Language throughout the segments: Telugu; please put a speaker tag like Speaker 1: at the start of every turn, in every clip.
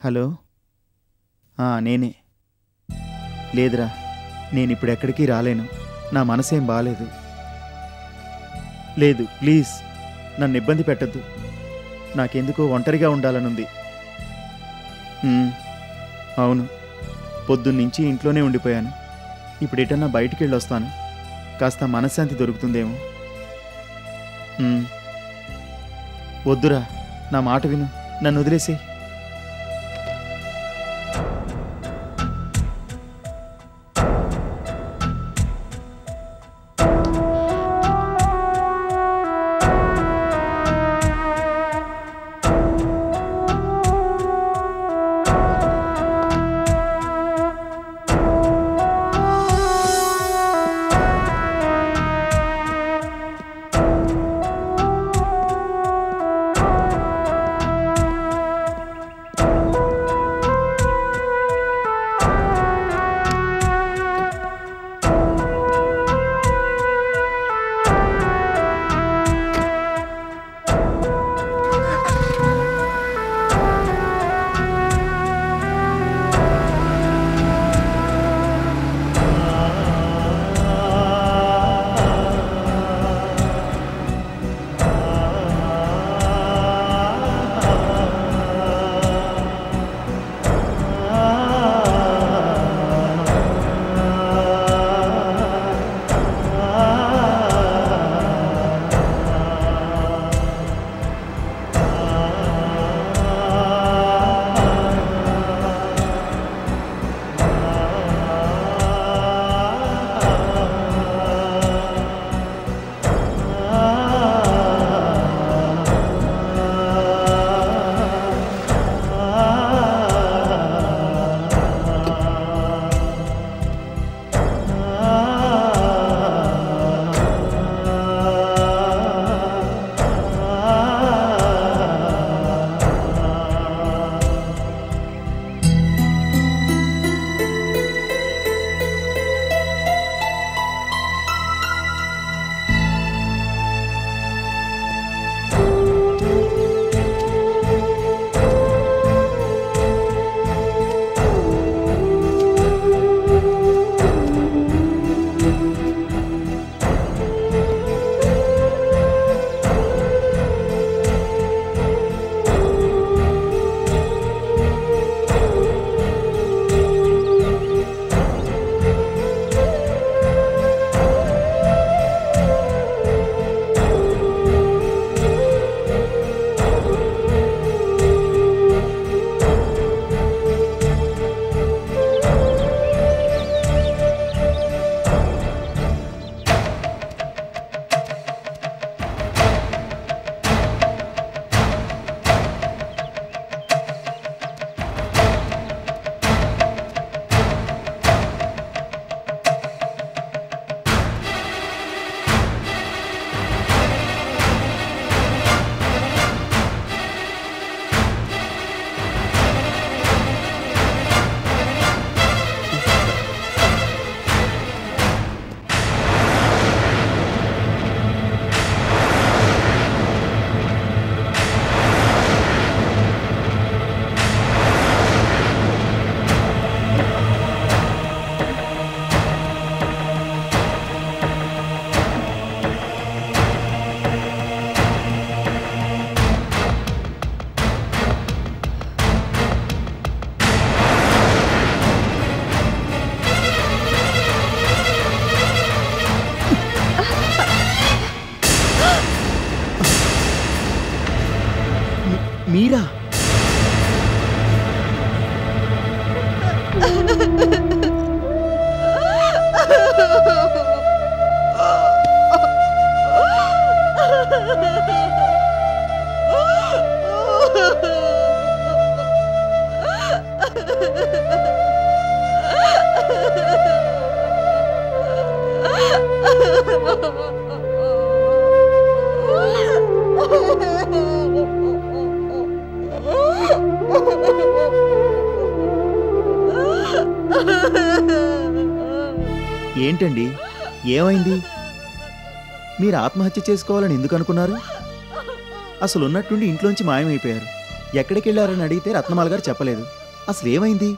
Speaker 1: హలో. నేనే. లేదురా, నేనిప్పుడు ఎక్కడికి రాలేను. నా మనసేం బాలేదు. లేదు, ప్లీజ్ నన్ను ఇబ్బంది పెట్టద్దు. నాకెందుకో ఒంటరిగా ఉండాలనుంది. అవును, పొద్దున్నుంచి ఇంట్లోనే ఉండిపోయాను. ఇప్పుడు ఎటన్నా బయటికి వెళ్ళొస్తాను. కాస్త మనశ్శాంతి దొరుకుతుందేమో. వద్దురా, నా మాట విను. నన్ను వదిలేసేయ్. మీరా? ఏంటండి, ఏమైంది? మీరు ఆత్మహత్య చేసుకోవాలని ఎందుకు అనుకున్నారు? అసలు ఉన్నట్టుండి ఇంట్లోంచి మాయమైపోయారు. ఎక్కడికి వెళ్ళారని అడిగితే రత్నమాల గారు చెప్పలేదు. అసలు ఏమైంది?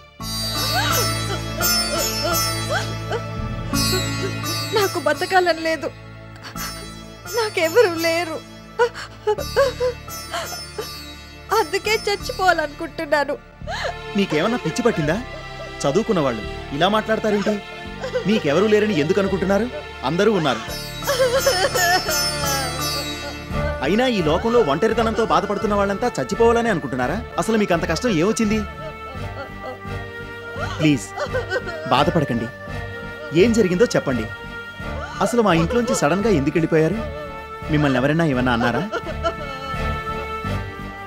Speaker 2: నాకు బతకాలని లేదు, నాకెవరు లేరు, అందుకే చచ్చిపోవాలనుకుంటున్నాను.
Speaker 1: మీకేమన్నా పిచ్చి పట్టిందా? చదువుకున్న వాళ్ళు ఇలా మాట్లాడతారేంటి? మీకెవరూ లేరని ఎందుకు అనుకుంటున్నారు? అందరూ ఉన్నారు. అయినా ఈ లోకంలో ఒంటరితనంతో బాధపడుతున్న వాళ్ళంతా చచ్చిపోవాలని అనుకుంటున్నారా? అసలు మీకు అంత కష్టం ఏమొచ్చింది? ప్లీజ్ బాధపడకండి. ఏం జరిగిందో చెప్పండి. అసలు మా ఇంట్లోంచి సడన్ గా ఎందుకు వెళ్ళిపోయారు? మిమ్మల్ని ఎవరైనా ఏమన్నా అన్నారా?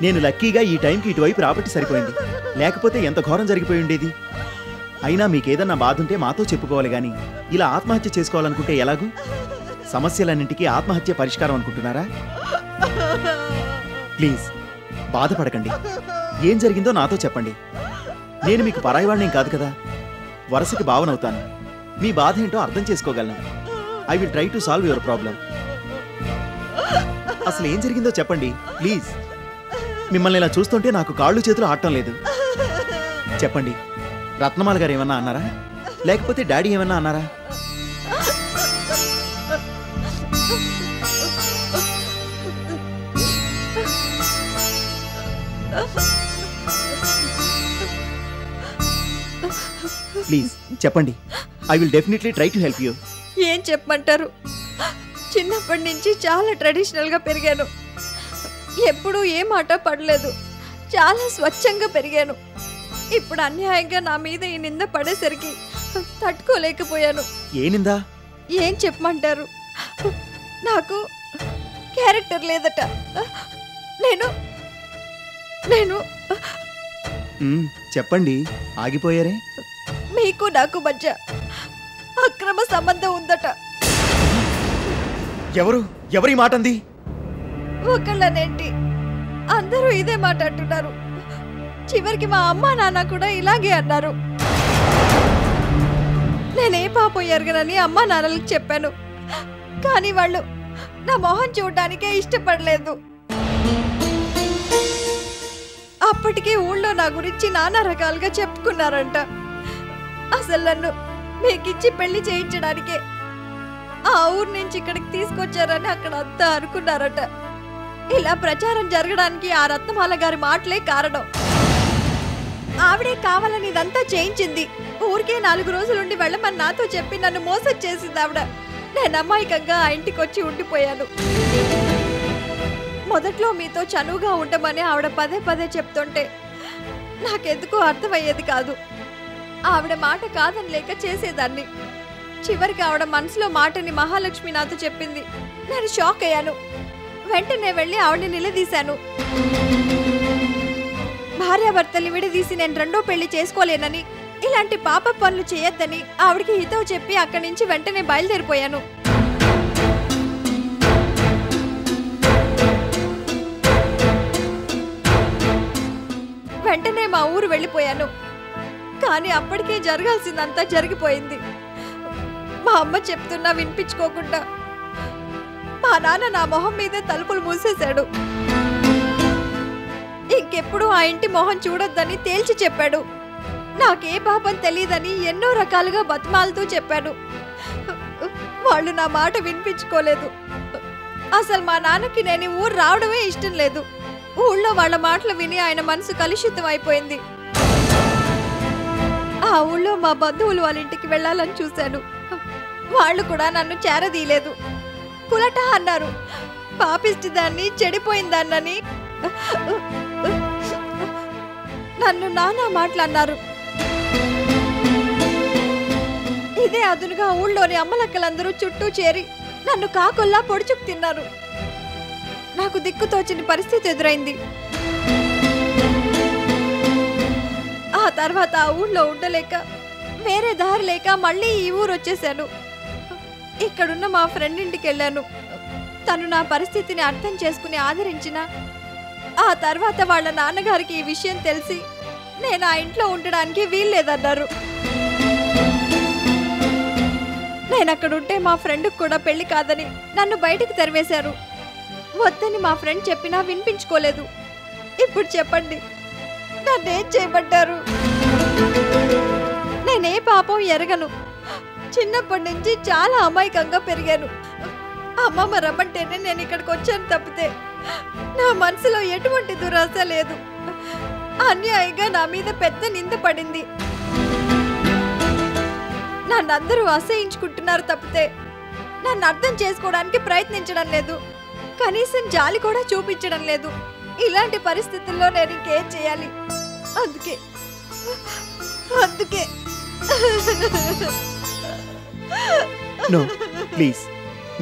Speaker 1: నేను లక్కీగా ఈ టైంకి ఇటువైపు రాబట్టి సరిపోయింది, లేకపోతే ఎంత ఘోరం జరిగిపోయి ఉండేది. అయినా మీకేదన్నా బాధ ఉంటే మాతో చెప్పుకోవాలి గాని ఇలా ఆత్మహత్య చేసుకోవాలనుకుంటే ఎలాగూ? సమస్యలన్నింటికీ ఆత్మహత్య పరిష్కారం అనుకుంటున్నారా? ప్లీజ్ బాధపడకండి. ఏం జరిగిందో నాతో చెప్పండి. నేను మీకు పరాయివాణ్ణేం కాదు కదా, వరుసకి భావనవుతాను. మీ బాధ ఏంటో అర్థం చేసుకోగలను. I will try to solve your problem. అసలు ఏం జరిగిందో చెప్పండి ప్లీజ్. మిమ్మల్ని ఇలా చూస్తుంటే నాకు కాళ్ళు చేతులు ఆడటం లేదు. చెప్పండి, రత్నమాల గారు ఏమన్నా అన్నారా? లేకపోతే డాడీ ఏమన్నా అన్నారా? ప్లీజ్ చెప్పండి. I will definitely try to help you.
Speaker 2: ఏం చెప్పమంటారు? చిన్నప్పటి నుంచి చాలా ట్రెడిషనల్గా పెరిగాను. ఎప్పుడూ ఏ మాట పడలేదు. చాలా స్వచ్ఛంగా పెరిగాను. ఇప్పుడు అన్యాయంగా నా మీద ఈ నింద పడేసరికి తట్టుకోలేకపోయాను.
Speaker 1: ఏ నిందా?
Speaker 2: ఏం చెప్పమంటారు? నాకు క్యారెక్టర్ లేదట. నేను నేను
Speaker 1: చెప్పండి, ఆగిపోయారే?
Speaker 2: మీకు నాకు మధ్య అక్రమ సంబంధం ఉందట.
Speaker 1: ఎవరి మాట అంది?
Speaker 2: ఒకళ్ళనేంటి, అందరూ ఇదే మాట అంటున్నారు. చివరికి మా అమ్మా నాన్న కూడా ఇలాగే అన్నారు. నేనే పాపం ఎరగనని అమ్మా నాన్నలకు చెప్పాను, కానీ వాళ్ళు నా మొహం చూడడానికే ఇష్టపడలేదు. అప్పటికే ఊళ్ళో నా గురించి నానా రకాలుగా చెప్పుకున్నారంట. అసలు నన్ను మీకిచ్చి పెళ్లి చేయించడానికే ఆ ఊరు నుంచి ఇక్కడికి తీసుకొచ్చారని అక్కడ అంతా అనుకున్నారట. ఇలా ప్రచారం జరగడానికి ఆ రత్నమాల గారి మాటలే కారణం. ఆవిడే కావాలని ఇదంతా చేయించింది. ఊరికే 4 రోజులుండి వెళ్ళమని నాతో చెప్పి నన్ను మోసం చేసింది ఆవిడ. నేను అమాయకంగా ఆ ఇంటికి వచ్చి ఉండిపోయాను. మొదట్లో మీతో చనువుగా ఉండమని ఆవిడ పదే పదే చెప్తుంటే నాకెందుకో అర్థమయ్యేది కాదు. ఆవిడ మాట కాదని లేక చేసేదాన్ని. చివరికి ఆవిడ మనసులో మాటని మహాలక్ష్మి నాతో చెప్పింది. నేను షాక్ అయ్యాను. వెంటనే వెళ్ళి ఆవిడని నిలదీశాను. భార్యాభర్తల్ని విడదీసి నేను రెండో పెళ్లి చేసుకోలేనని, ఇలాంటి పాప పనులు చేయొద్దని ఆవిడికి హితవు చెప్పి అక్కడి నుంచి వెంటనే బయలుదేరిపోయాను. వెంటనే మా ఊరు వెళ్ళిపోయాను. కానీ అప్పటికే జరగాల్సిందంతా జరిగిపోయింది. మా అమ్మ చెప్తున్నా వినిపించుకోకుండా మా నాన్న నా మొహం మీదే తలుపులు మూసేశాడు. ఇంకెప్పుడు ఆ ఇంటి మొహం చూడొద్దని తేల్చి చెప్పాడు. నాకే పాపం తెలియదని ఎన్నో రకాలుగా బతిమాలుతూ చెప్పాడు. వాళ్ళు నా మాట వినిపించుకోలేదు. అసలు మా నాన్నకి నేను ఊరు రావడమే ఇష్టం లేదు. ఊళ్ళో వాళ్ళ మాటలు విని ఆయన మనసు కలుషితం అయిపోయింది. ఆ ఊళ్ళో మా బంధువులు వాళ్ళ ఇంటికి వెళ్ళాలని చూశాను. వాళ్ళు కూడా నన్ను చేరదీయలేదు. కులట అన్నారు. పాపిష్టి దాన్ని, చెడిపోయిందాన్నని నన్ను నానా మాటలన్నారు. ఇదే అదునుగా ఊళ్ళోని అమ్మలక్కలందరూ చుట్టూ చేరి నన్ను కాకొల్లా పొడుచుకు తిన్నారు. నాకు దిక్కుతోచని పరిస్థితి ఎదురైంది. ఆ తర్వాత ఆ ఊళ్ళో ఉండలేక, వేరే దారి లేక మళ్ళీ ఈ ఊరు వచ్చేసాను. ఇక్కడున్న మా ఫ్రెండ్ ఇంటికి వెళ్ళాను. తను నా పరిస్థితిని అర్థం చేసుకుని ఆదరించిన ఆ తర్వాత వాళ్ళ నాన్నగారికి ఈ విషయం తెలిసి నేను ఆ ఇంట్లో ఉండడానికి వీల్లేదన్నారు. నేను అక్కడుంటే మా ఫ్రెండ్కి కూడా పెళ్లి కాదని నన్ను బయటికి తరివేశారు. వద్దని మా ఫ్రెండ్ చెప్పినా వినిపించుకోలేదు. ఇప్పుడు చెప్పండి, నన్నేం చేయబడ్డారు? నేనే పాపం ఎరగను. చిన్నప్పటి నుంచి చాలా అమాయకంగా పెరిగాను. అమ్మమ్మ రమ్మంటేనే నేను ఇక్కడికి వచ్చాను తప్పితే నా మనసులో ఎటువంటి దురాశ లేదు. అన్యాయంగా నా మీద పెద్ద నింద పడింది. నన్నందరూ అసహించుకుంటున్నారు తప్పితే నన్ను అర్థం చేసుకోవడానికి ప్రయత్నించడం లేదు. కనీసం జాలి కూడా చూపించడం లేదు. ఇలాంటి పరిస్థితుల్లో నేను ఇంకేం చేయాలి? అందుకే
Speaker 1: నో ప్లీజ్,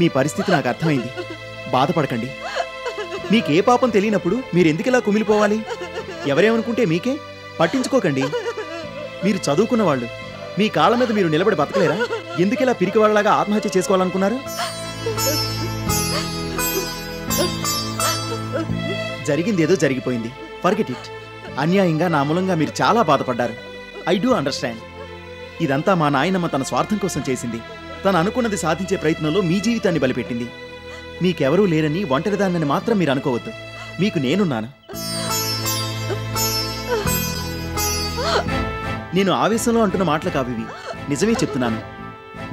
Speaker 1: మీ పరిస్థితి నాకు అర్థమైంది. బాధపడకండి. మీకే పాపం తెలియనప్పుడు మీరెందుకు ఇలా కుమిలిపోవాలి? ఎవరేమనుకుంటే మీకే? పట్టించుకోకండి. మీరు చదువుకున్న వాళ్ళు, మీ కాళ్ళ మీద మీరు నిలబడి బతకలేరా? ఎందుకు ఇలా పిరికి వాళ్ళలాగా ఆత్మహత్య చేసుకోవాలనుకున్నారు? జరిగిందేదో జరిగిపోయింది. Forget it. అన్యాయంగా నా మూలంగా మీరు చాలా బాధపడ్డారు. I do understand. ఇదంతా మా నాయనమ్మ తన స్వార్థం కోసం చేసింది. తను అనుకున్నది సాధించే ప్రయత్నంలో మీ జీవితాన్ని బలిపెట్టింది. మీకెవరూ లేరని, ఒంటరిదాన్నని మాత్రం మీరు అనుకోవద్దు. మీకు నేనున్నాను. నేను ఆవేశంలో అంటున్న మాటలు కావివి, నిజమే చెప్తున్నాను.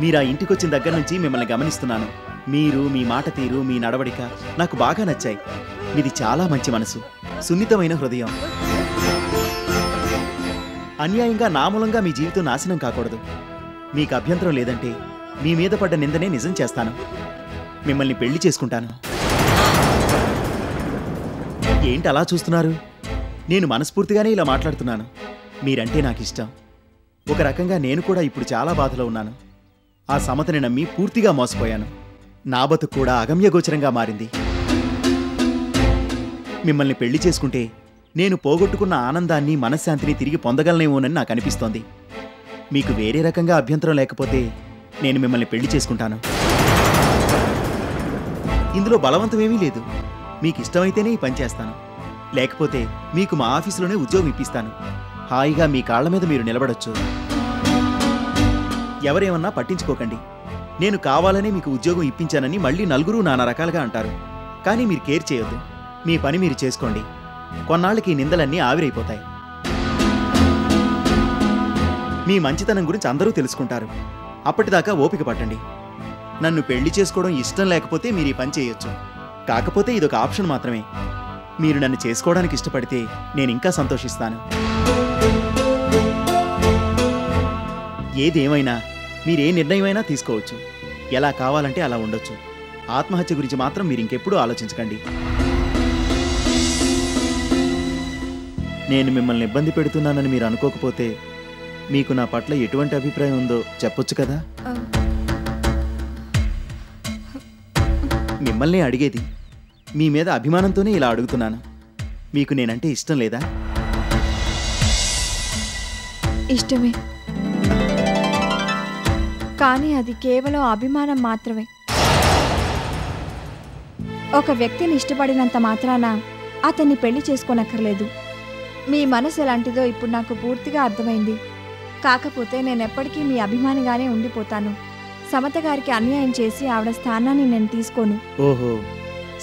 Speaker 1: మీరా ఇంటికొచ్చిన దగ్గర నుంచి మిమ్మల్ని గమనిస్తున్నాను. మీరు, మీ మాట తీరు, మీ నడవడిక నాకు బాగా నచ్చాయి. మీది చాలా మంచి మనసు, సున్నితమైన హృదయం. అన్యాయంగా నా మూలంగా మీ జీవితం నాశనం కాకూడదు. మీకు అభ్యంతరం లేదంటే మీ మీద పడ్డ నిందనే నిజం చేస్తాను. మిమ్మల్ని పెళ్లి చేసుకుంటాను. ఏంటి అలా చూస్తున్నారు? నేను మనస్ఫూర్తిగానే ఇలా మాట్లాడుతున్నాను. మీరంటే నాకు ఇష్టం. ఒక రకంగా నేను కూడా ఇప్పుడు చాలా బాధలో ఉన్నాను. ఆ సమతని నమ్మి పూర్తిగా మోసపోయాను. నా బతుకు కూడా అగమ్యగోచరంగా మారింది. మిమ్మల్ని పెళ్లి చేసుకుంటే నేను పోగొట్టుకున్న ఆనందాన్ని, మనశ్శాంతిని తిరిగి పొందగలనేమోనని నాకు అనిపిస్తోంది. మీకు వేరే రకంగా అభ్యంతరం లేకపోతే నేను మిమ్మల్ని పెళ్లి చేసుకుంటాను. ఇందులో బలవంతమేమీ లేదు. మీకు ఇష్టమైతేనే ఈ పని చేస్తాను. లేకపోతే మీకు మా ఆఫీసులోనే ఉద్యోగం ఇప్పిస్తాను. హాయిగా మీ కాళ్ల మీద మీరు నిలబడొచ్చు. ఎవరేమన్నా పట్టించుకోకండి. నేను కావాలనే మీకు ఉద్యోగం ఇప్పించానని మళ్ళీ నలుగురు నానా రకాలుగా అంటారు. కానీ మీరు కేర్ చేయొద్దు. మీ పని మీరు చేసుకోండి. కొన్నాళ్ళకి ఈ నిందలన్నీ ఆవిరైపోతాయి. మీ మంచితనం గురించి అందరూ తెలుసుకుంటారు. అప్పటిదాకా ఓపిక పట్టండి. నన్ను పెళ్లి చేసుకోవడం ఇష్టం లేకపోతే మీరు ఈ పని చేయొచ్చు. కాకపోతే ఇదొక ఆప్షన్ మాత్రమే. మీరు నన్ను చేసుకోవడానికి ఇష్టపడితే నేను ఇంకా సంతోషిస్తాను. ఏదేమైనా మీరే నిర్ణయమైనా తీసుకోవచ్చు. ఎలా కావాలంటే అలా ఉండొచ్చు. ఆత్మహత్య గురించి మాత్రం మీరు ఇంకెప్పుడూ ఆలోచించకండి. నేను మిమ్మల్ని ఇబ్బంది పెడుతున్నానని మీరు అనుకోకపోతే మీకు నా పట్ల ఎటువంటి అభిప్రాయం ఉందో చెప్పొచ్చు కదా? మిమ్మల్ని అడిగేది. మీ మీద అభిమానంతోనే ఇలా అడుగుతున్నాను. మీకు నేనంటే ఇష్టం లేదా?
Speaker 2: ఇష్టమే, కానీ అది కేవలం అభిమానం మాత్రమే. ఒక వ్యక్తిని ఇష్టపడినంత మాత్రాన అతన్ని పెళ్లి చేసుకోనక్కర్లేదు. మీ మనసు ఎలాంటిదో ఇప్పుడు నాకు పూర్తిగా అర్థమైంది. కాకపోతే నేనెప్పటికీ మీ అభిమానిగానే ఉండిపోతాను. సమత గారికి అన్యాయం చేసి ఆవిడ స్థానాన్ని నేను తీసుకోను.
Speaker 1: ఓహో,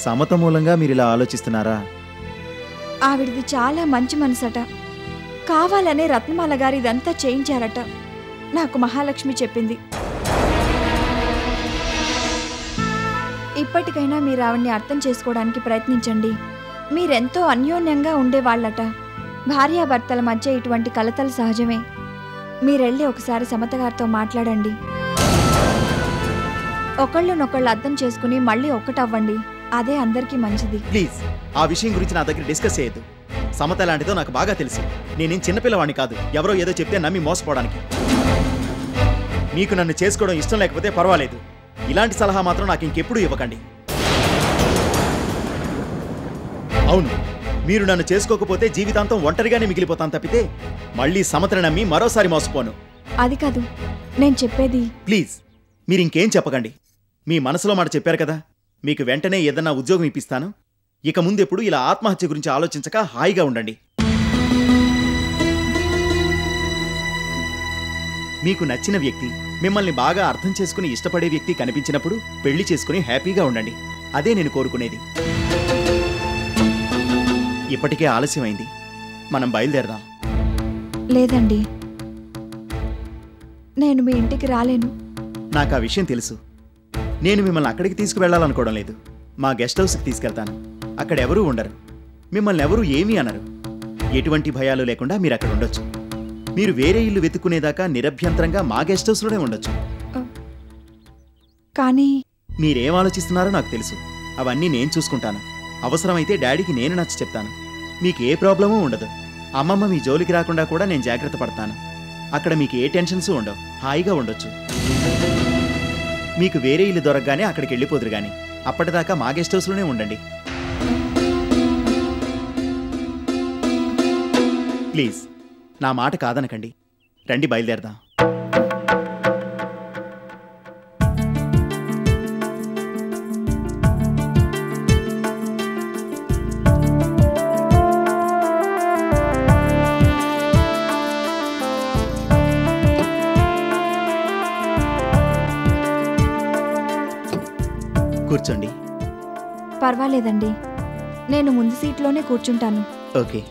Speaker 1: సమత మూలంగా మీరు ఇలా ఆలోచిస్తున్నారా?
Speaker 2: ఆవిడది చాలా మంచి మనసట. కావాలనే రత్నమాల గారు ఇదంతా చేయించారట. నాకు మహాలక్ష్మి చెప్పింది. ఇప్పటికైనా మీరు ఆవిడ్ని అర్థం చేసుకోవడానికి ప్రయత్నించండి. మీరెంతో అన్యోన్యంగా ఉండేవాళ్ళట. భార్యాభర్తల మధ్య ఇటువంటి కలతలు సహజమే. మీరెళ్ళి ఒకసారి సమతగారితో మాట్లాడండి. ఒకళ్ళనొకళ్ళు అర్థం చేసుకుని మళ్ళీ ఒక్కటవ్వండి. అదే అందరికీ మంచిది.
Speaker 1: ప్లీజ్ ఆ విషయం గురించి నా దగ్గర డిస్కస్ చేయొద్దు. సమత లాంటిదో నాకు బాగా తెలుసు. నేనేం చిన్నపిల్లవాడిని కాదు, ఎవరో ఏదో చెప్తే నమ్మి మోసపోవడానికి. మీకు నన్ను చేసుకోవడం ఇష్టం లేకపోతే పర్వాలేదు. ఇలాంటి సలహా మాత్రం నాకు ఇంకెప్పుడు ఇవ్వకండి. అవును, మీరు నన్ను చేసుకోకపోతే జీవితాంతం ఒంటరిగానే మిగిలిపోతాను తప్పితే మళ్ళీ సమతని నమ్మి మరోసారి మోసపోను.
Speaker 2: అది కాదు నేను చెప్పేది.
Speaker 1: ప్లీజ్ మీరు ఇంకేం చెప్పకండి. మీ మనసులో మాట చెప్పారు కదా. మీకు వెంటనే ఏదన్నా ఉద్యోగం ఇప్పిస్తాను. ఇక ముందెప్పుడు ఇలా ఆత్మహత్య గురించి ఆలోచించక హాయిగా ఉండండి. మీకు నచ్చిన వ్యక్తి, మిమ్మల్ని బాగా అర్థం చేసుకుని ఇష్టపడే వ్యక్తి కనిపించినప్పుడు పెళ్లి చేసుకుని హ్యాపీగా ఉండండి. అదే నేను కోరుకునేది. ఇప్పటికే ఆలస్యమైంది. మనం బయలుదేరదాం.
Speaker 2: లేదండి, నేను మీ ఇంటికి రాలేను.
Speaker 1: నాకు ఆ విషయం తెలుసు. నేను మిమ్మల్ని అక్కడికి తీసుకువెళ్ళాలనుకోవడం లేదు. మా గెస్ట్ హౌస్కి తీసుకెళ్తాను. అక్కడ ఎవరూ ఉండరు, మిమ్మల్ని ఎవరూ ఏమీ అనరు. ఎటువంటి భయాలు లేకుండా మీరు అక్కడ ఉండొచ్చు. మీరు వేరే ఇల్లు వెతుక్కునేదాకా నిరభ్యంతరంగా మా గెస్ట్ హౌస్లోనే ఉండొచ్చు.
Speaker 2: కానీ
Speaker 1: మీరేం ఆలోచిస్తున్నారో నాకు తెలుసు. అవన్నీ నేను చూసుకుంటాను. అవసరమైతే డాడీకి నేను నచ్చ చెప్తాను. మీకు ఏ ప్రాబ్లమూ ఉండదు. అమ్మమ్మ మీ జోలికి రాకుండా కూడా నేను జాగ్రత్త పడతాను. అక్కడ మీకు ఏ టెన్షన్స్ ఉండవు. హాయిగా ఉండొచ్చు. మీకు వేరే ఇల్లు దొరకగానే అక్కడికి వెళ్ళిపోదురు కానీ అప్పటిదాకా మా గెస్ట్ హౌస్లోనే ఉండండి. ప్లీజ్ నా మాట కాదనకండి. రండి, బయలుదేరదాం. కూర్చోండి.
Speaker 2: పర్వాలేదండి, నేను ముందు సీట్లోనే కూర్చుంటాను.
Speaker 1: ఓకే.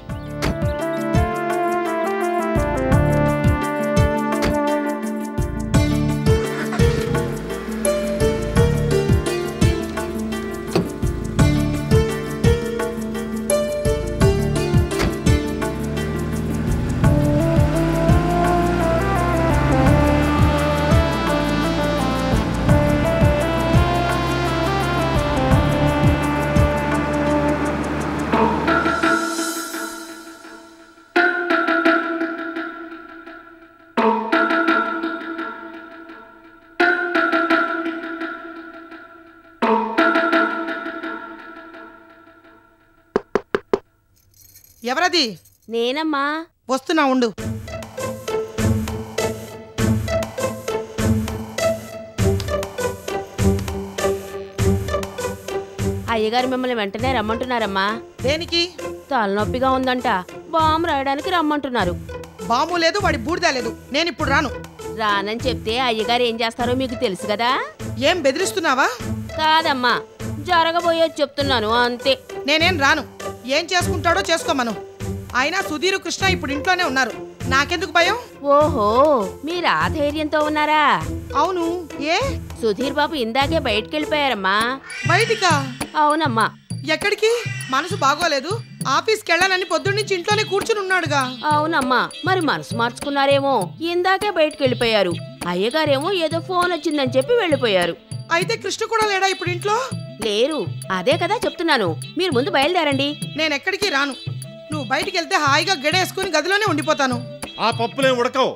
Speaker 3: ఎవరది?
Speaker 4: నేనమ్మా.
Speaker 3: వస్తున్నా, ఉండు.
Speaker 4: అయ్యగారు మిమ్మల్ని వెంటనే రమ్మంటున్నారమ్మా.
Speaker 3: దేనికి?
Speaker 4: తలనొప్పిగా ఉందంట, బాంబు రాయడానికి రమ్మంటున్నారు.
Speaker 3: బాము లేదు, వాడి బూడిదా లేదు. నేను ఇప్పుడు రాను.
Speaker 4: రానని చెప్తే అయ్యగారు ఏం చేస్తారో మీకు తెలుసు కదా.
Speaker 3: ఏం బెదిరిస్తున్నావా?
Speaker 4: కాదమ్మా, జరగబోయేది చెప్తున్నాను అంతే.
Speaker 3: నేనేం రాను. ఏం చేసుకుంటాడో చేసుకోమను. అయినా సుధీరు, కృష్ణ ఇప్పుడు ఇంట్లోనే ఉన్నారు. నాకెందుకు భయం?
Speaker 4: ఓహో, మీరు ఆ ధైర్యంతో ఉన్నారా?
Speaker 3: అవును. ఏ?
Speaker 4: సుధీర్ బాబు ఇందాకే బయటికెళ్ళిపోయారమ్మా.
Speaker 3: బయటికా?
Speaker 4: అవునమ్మా.
Speaker 3: ఎక్కడికి? మనసు బాగోలేదు, ఆఫీస్కి వెళ్ళాలని పొద్దున్నుంచి ఇంట్లోనే కూర్చుని ఉన్నాడుగా.
Speaker 4: అవునమ్మా, మరి మనసు మార్చుకున్నారేమో. ఇందాకే బయటికెళ్ళిపోయారు. అయ్యగారేమో ఏదో ఫోన్ వచ్చిందని చెప్పి వెళ్ళిపోయారు.
Speaker 3: అయితే కృష్ణ కూడా లేడా ఇప్పుడు ఇంట్లో?
Speaker 4: లేరు. అదే కదా చెప్తున్నాను, మీరు ముందు బయలుదేరండి.
Speaker 3: నేనెక్కడికి రాను. నువ్వు బయటికి వెళ్తే హాయిగా గడేసుకుని గదిలోనే ఉండిపోతాను.
Speaker 5: ఆ పప్పులే ఉడకవు.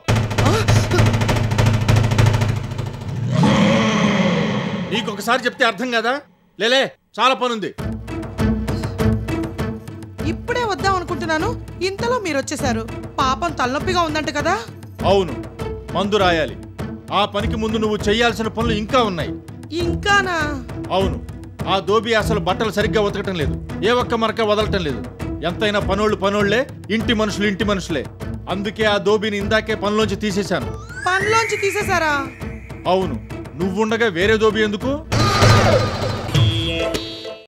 Speaker 5: నీకొకసారి చెప్తే అర్థం కదా. లేలే, చాలా పనుంది.
Speaker 3: ఇప్పుడే వద్దాం అనుకుంటున్నాను, ఇంతలో మీరు వచ్చేసారు. పాపం తలనొప్పిగా ఉందంట కదా.
Speaker 5: అవును, మందు రాయాలి. ఆ పనికి ముందు నువ్వు చెయ్యాల్సిన పనులు ఇంకా ఉన్నాయి.
Speaker 3: ఇంకానా?
Speaker 5: అవును, ఆ దోబి అసలు బట్టలు సరిగ్గా ఉతకటం లేదు, ఏ ఒక్క మరక వదలటం లేదు. ఎంతైనా పనోళ్లే, ఇంటి మనుషులే. అందుకే ఆ దోబిని ఇందాకే పనిలోంచి తీసేశాను.
Speaker 3: పనిలోంచి తీసేశారా?
Speaker 5: అవును, నువ్వుండగా వేరే దోబి ఎందుకు?